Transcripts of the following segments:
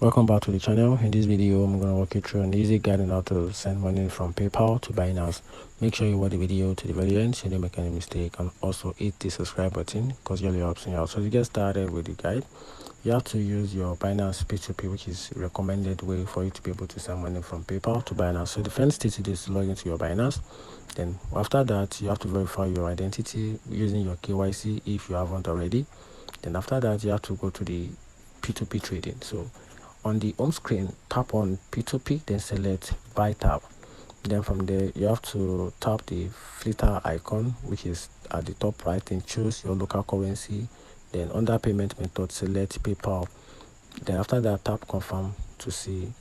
Welcome back to the channel. In this video, I'm going to walk you through an easy guide on how to send money from PayPal to Binance. Make sure you watch the video to the very end so you don't make any mistake, and also hit the subscribe button because it really helps me out. So to get started with the guide, you have to use your Binance P2P, which is recommended way for you to be able to send money from PayPal to Binance. So the first step is to log into your Binance. Then after that, you have to verify your identity using your KYC if you haven't already. Then after that, you have to go to the P2P trading. So on the home screen, tap on P2P, then select Buy tab. Then from there, you have to tap the filter icon, which is at the top right, and choose your local currency. Then under payment method, select PayPal. Then after that, tap Confirm to see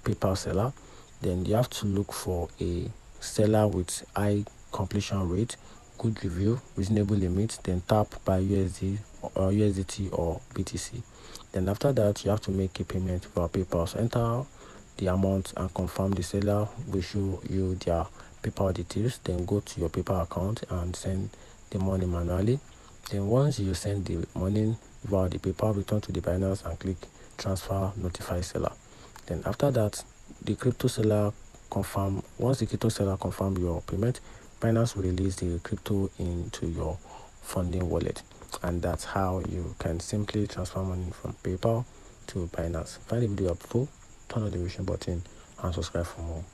PayPal seller. Then you have to look for a seller with high completion rate, good review, reasonable limit. Then tap Buy USD or USDT or BTC. Then after that, you have to make a payment via PayPal. So enter the amount and confirm. The seller will show you their PayPal details. Then go to your PayPal account and send the money manually. Then once you send the money via the PayPal, return to the Binance and click transfer notify seller. Then after that, the crypto seller confirm. Once the crypto seller confirm your payment, Binance will release the crypto into your funding wallet. And that's how you can simply transfer money from PayPal to Binance. Find the video helpful, turn on the notification button, and subscribe for more.